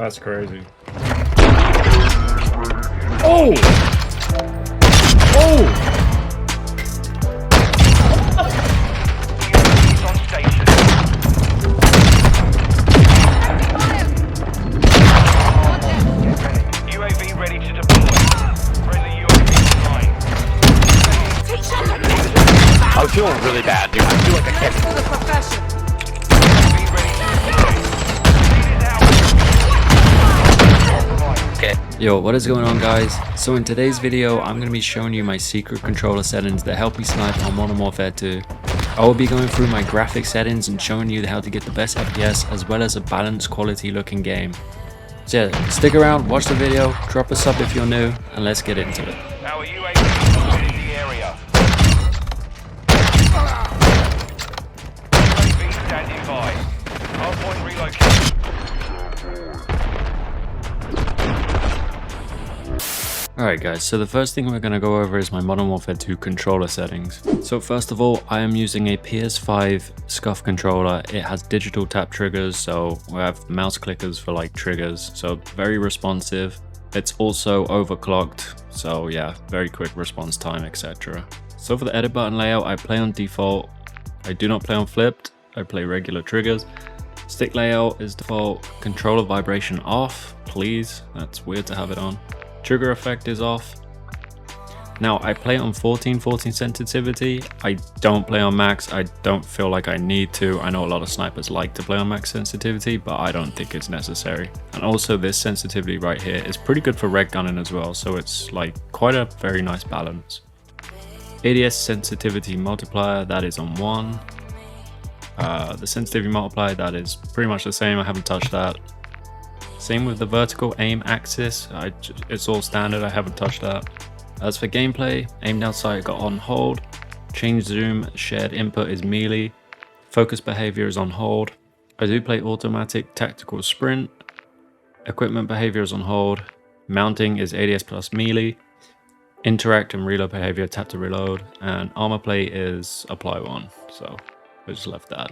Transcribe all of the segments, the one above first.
That's crazy. Oh! Oh! On station. UAV ready to deploy. Friendly UAV online. I'm feeling really bad, dude. I feel like I can't. UAV ready to deploy. Okay. Yo, what is going on, guys? So in today's video, I'm going to be showing you my secret controller settings that help me snipe on Modern Warfare 2. I will be going through my graphic settings and showing you how to get the best FPS as well as a balanced quality looking game. So yeah, stick around, watch the video, drop a sub if you're new, and let's get into it. Our UAV is in the area. UAV standing by. Hardpoint relocated. Alright guys, so the first thing we're going to go over is my Modern Warfare 2 controller settings. So first of all, I am using a PS5 SCUF controller. It has digital tap triggers, so we have mouse clickers for like triggers, so very responsive. It's also overclocked, so yeah, very quick response time, etc. So for the edit button layout, I play on default. I do not play on flipped, I play regular triggers. Stick layout is default. Controller vibration off, please, that's weird to have it on. Trigger effect is off. Now I play on 1440 sensitivity. I don't play on max. I don't feel like I need to. I know a lot of snipers like to play on max sensitivity, but I don't think it's necessary. And also this sensitivity right here is pretty good for red gunning as well. So it's like quite a very nice balance. ADS sensitivity multiplier, that is on 1. The sensitivity multiplier, that is pretty much the same. I haven't touched that. Same with the vertical aim axis, it's all standard, I haven't touched that. As for gameplay, aim down sight got on hold, change zoom, shared input is melee, focus behavior is on hold. I do play automatic tactical sprint, equipment behavior is on hold, mounting is ADS plus melee, interact and reload behavior tap to reload, and armor play is apply 1, so I just left that.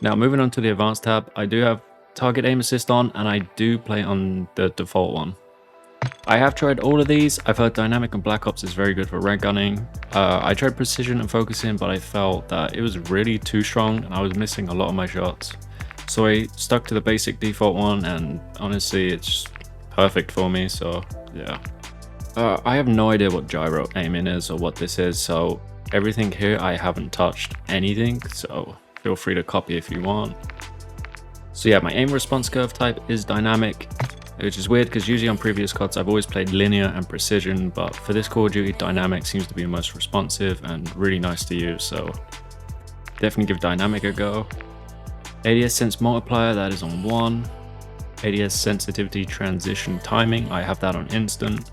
Now moving on to the advanced tab, I do have target aim assist on, and I do play on the default one. I have tried all of these. I've heard dynamic and black ops is very good for red gunning. I tried precision and focusing, but I felt that it was really too strong and I was missing a lot of my shots. So I stuck to the basic default one, and honestly it's perfect for me, so yeah. I have no idea what gyro aiming is or what this is, so everything here I haven't touched anything, so feel free to copy if you want. So yeah, my aim response curve type is dynamic, which is weird because usually on previous CODs I've always played linear and precision, but for this Call of Duty, dynamic seems to be the most responsive and really nice to use, so definitely give dynamic a go. ADS sense multiplier, that is on 1. ADS sensitivity transition timing, I have that on instant.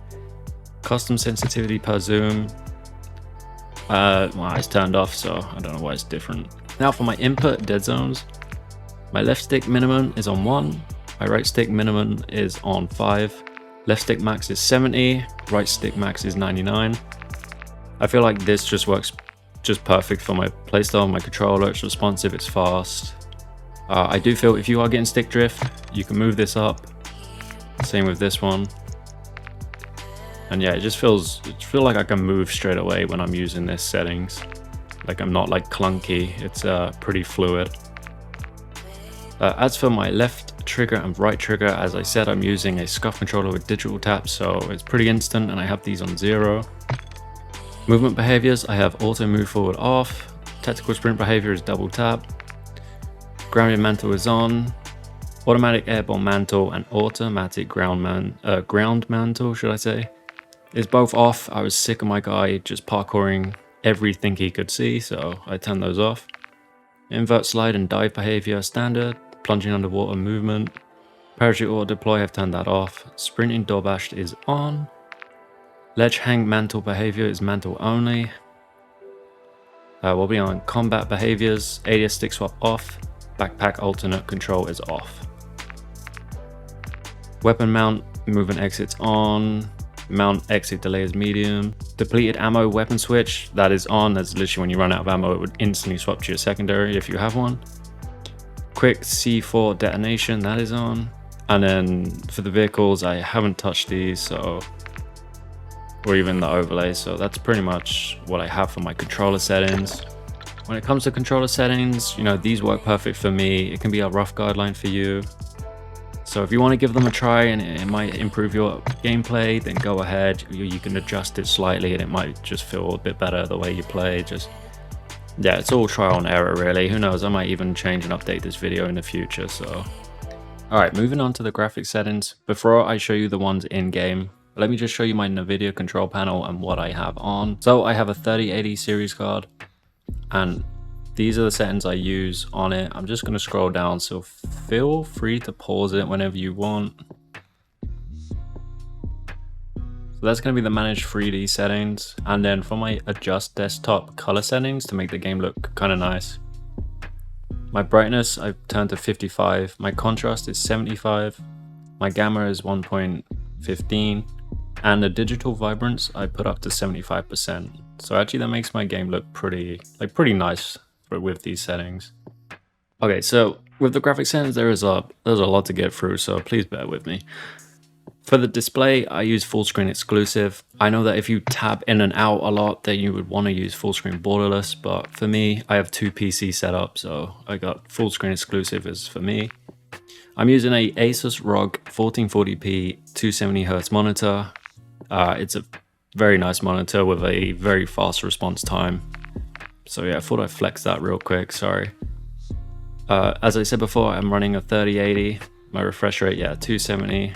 Custom sensitivity per zoom, well, it's turned off, so I don't know why it's different. Now for my input dead zones, my left stick minimum is on 1, my right stick minimum is on 5, left stick max is 70, right stick max is 99. I feel like this just works just perfect for my playstyle, my controller, it's responsive, it's fast. I do feel if you are getting stick drift, you can move this up, same with this one. And yeah, it feels like I can move straight away when I'm using this settings. Like I'm not like clunky, it's pretty fluid. As for my left trigger and right trigger, as I said, I'm using a SCUF controller with digital tap, so it's pretty instant and I have these on 0. Movement behaviors, I have auto move forward off, tactical sprint behavior is double tap, grounded mantle is on, automatic airborne mantle and automatic ground mantle, should I say, is both off. I was sick of my guy just parkouring everything he could see, so I turned those off. Invert slide and dive behavior standard, plunging underwater movement, parachute auto deploy, I've turned that off, sprinting door bashed is on, ledge hang mantle behavior is mantle only. We'll be on combat behaviors, ADS stick swap off, backpack alternate control is off. Weapon mount, movement exits on, mount exit delay is medium. Depleted ammo weapon switch, that is on. That's literally when you run out of ammo, it would instantly swap to your secondary if you have one. Quick C4 detonation, that is on. And then for the vehicles, I haven't touched these, so, or even the overlay. So that's pretty much what I have for my controller settings. When it comes to controller settings, you know, these work perfect for me. It can be a rough guideline for you. So if you want to give them a try and it might improve your gameplay, then go ahead. You can adjust it slightly and it might just feel a bit better the way you play. Just, yeah, it's all trial and error really. Who knows, I might even change and update this video in the future, so. Alright, moving on to the graphics settings. Before I show you the ones in game, let me just show you my NVIDIA control panel and what I have on. So I have a 3080 series card, and these are the settings I use on it. I'm just going to scroll down, so feel free to pause it whenever you want. So that's going to be the manage 3D settings, and then for my adjust desktop color settings to make the game look kind of nice. My brightness I've turned to 55, my contrast is 75, my gamma is 1.15, and the digital vibrance I put up to 75%. So actually that makes my game look pretty nice with these settings. Okay, so with the graphics settings there's a lot to get through, so please bear with me. For the display, I use full screen exclusive. I know that if you tap in and out a lot, then you would want to use full screen borderless, but for me, I have two PCs set up, so I got full screen exclusive is for me. I'm using a Asus ROG 1440p 270Hz monitor. It's a very nice monitor with a very fast response time. So yeah, I thought I'd flex that real quick, sorry. As I said before, I'm running a 3080. My refresh rate, yeah, 270.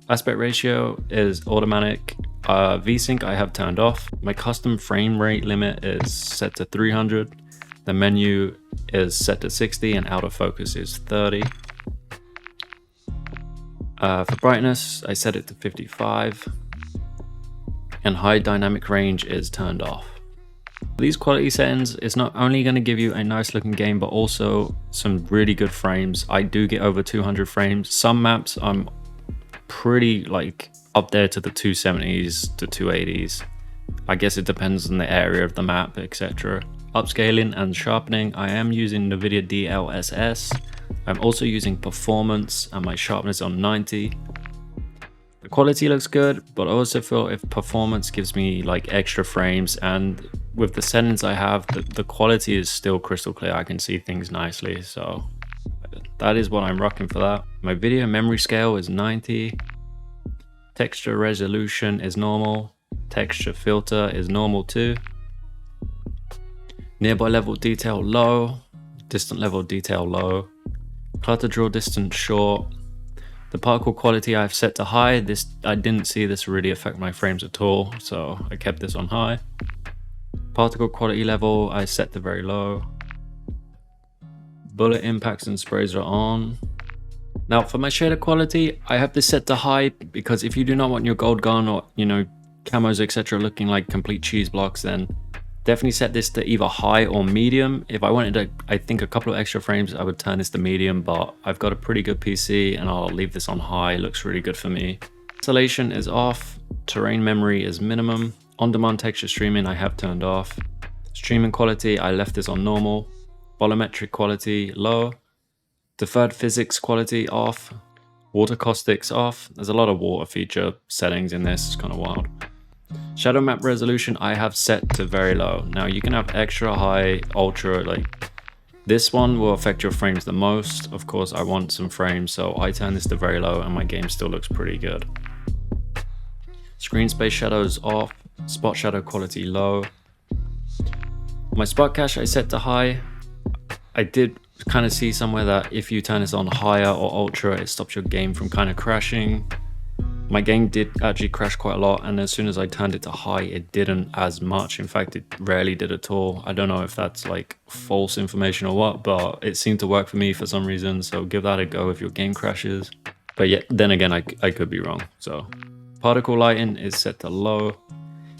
Aspect ratio is automatic. VSync I have turned off. My custom frame rate limit is set to 300. The menu is set to 60 and out of focus is 30. For brightness, I set it to 55. And high dynamic range is turned off. These quality settings is not only going to give you a nice looking game, but also some really good frames. I do get over 200 frames. Some maps I'm pretty like up there to the 270s to 280s. I guess it depends on the area of the map, etc. Upscaling and sharpening, I am using NVIDIA DLSS. I'm also using performance and my sharpness on 90. The quality looks good, but I also feel if performance gives me like extra frames, and with the settings I have, the quality is still crystal clear. I can see things nicely, so that is what I'm rocking for that. My video memory scale is 90. Texture resolution is normal. Texture filter is normal too. Nearby level detail low. Distant level detail low. Clutter draw distance short. The particle quality I've set to high. I didn't see this really affect my frames at all, so I kept this on high. Particle quality level I set to very low. Bullet impacts and sprays are on. Now for my shader quality, I have this set to high because if you do not want your gold gun or, you know, camos etc looking like complete cheese blocks, then definitely set this to either high or medium. If I wanted I think a couple of extra frames, I would turn this to medium, but I've got a pretty good PC and I'll leave this on high. It looks really good for me. Isolation is off. Terrain memory is minimum. On-demand texture streaming I have turned off. Streaming quality, I left this on normal. Volumetric quality low. Deferred physics quality off. Water caustics off. There's a lot of water feature settings in this, it's kind of wild. Shadow map resolution I have set to very low. Now you can have extra, high, ultra, like this one will affect your frames the most. Of course I want some frames, so I turn this to very low and my game still looks pretty good. Screen space shadows off. Spot shadow quality low. My spot cache I set to high. I did kind of see somewhere that if you turn this on higher or ultra, it stops your game from kind of crashing. My game did actually crash quite a lot, and as soon as I turned it to high, it didn't as much. In fact, it rarely did at all. I don't know if that's like false information or what, but it seemed to work for me for some reason, so give that a go if your game crashes. But yeah, then again, I could be wrong. So particle lighting is set to low.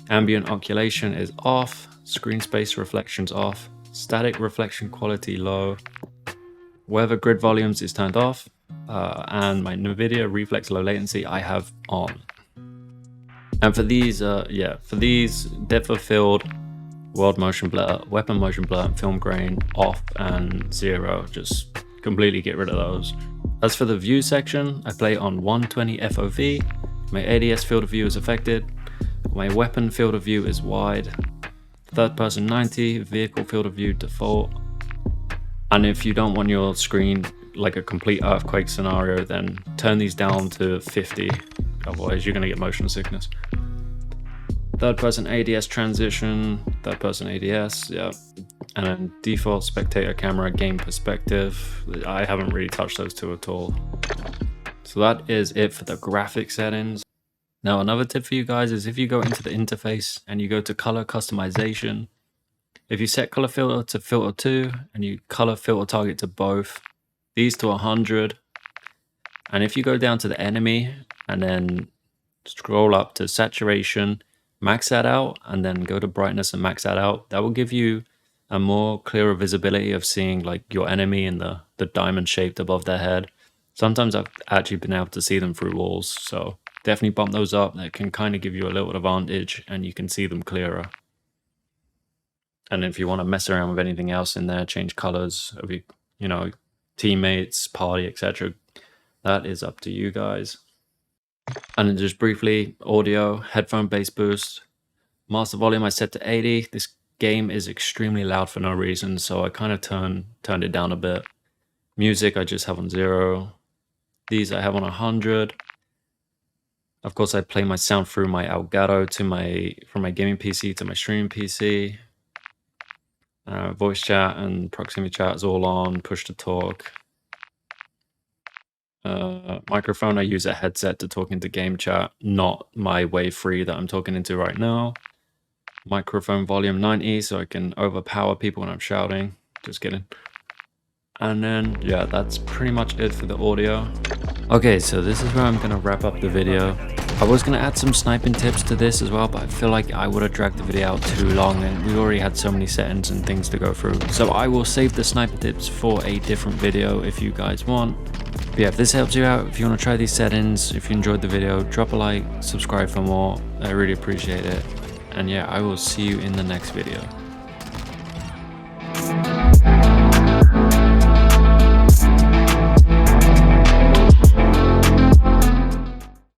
Ambient oculation is off. Screen space reflections off. Static reflection quality low. Weather grid volumes is turned off. And my NVIDIA reflex low latency I have on. And for these, for these depth of field, world motion blur, weapon motion blur, and film grain off and 0. Just completely get rid of those. As for the view section, I play on 120 FOV. My ADS field of view is affected. My weapon field of view is wide. Third person 90, vehicle field of view default. And if you don't want your screen like a complete earthquake scenario, then turn these down to 50. Otherwise you're gonna get motion sickness. Third person ADS transition, third person ADS, yeah. And then default spectator camera game perspective. I haven't really touched those two at all. So that is it for the graphic settings. Now another tip for you guys is if you go into the interface and you go to color customization, if you set color filter to filter 2 and you color filter target to both, these to 100, and if you go down to the enemy and then scroll up to saturation, max that out, and then go to brightness and max that out, that will give you a more clearer visibility of seeing like your enemy in the diamond shaped above their head. Sometimes I've actually been able to see them through walls, so definitely bump those up. That can kind of give you a little advantage and you can see them clearer. And if you want to mess around with anything else in there, change colors of your, you know, teammates, party, etc., that is up to you guys. And then just briefly, audio, headphone bass boost, master volume I set to 80. This game is extremely loud for no reason, so I kind of turned it down a bit. Music I just have on 0. These I have on 100. Of course, I play my sound through my Elgato from my gaming PC to my streaming PC. Voice chat and proximity chat is all on, push to talk. Microphone, I use a headset to talk into game chat, not my Wave 3 that I'm talking into right now. Microphone volume 90, so I can overpower people when I'm shouting. Just kidding. And then, yeah, that's pretty much it for the audio. Okay, so this is where I'm gonna wrap up the video. I was gonna add some sniping tips to this as well, but I feel like I would have dragged the video out too long and we already had so many settings and things to go through. So I will save the sniper tips for a different video if you guys want. But yeah, if this helps you out, if you want to try these settings, if you enjoyed the video, drop a like, subscribe for more. I really appreciate it. And yeah, I will see you in the next video.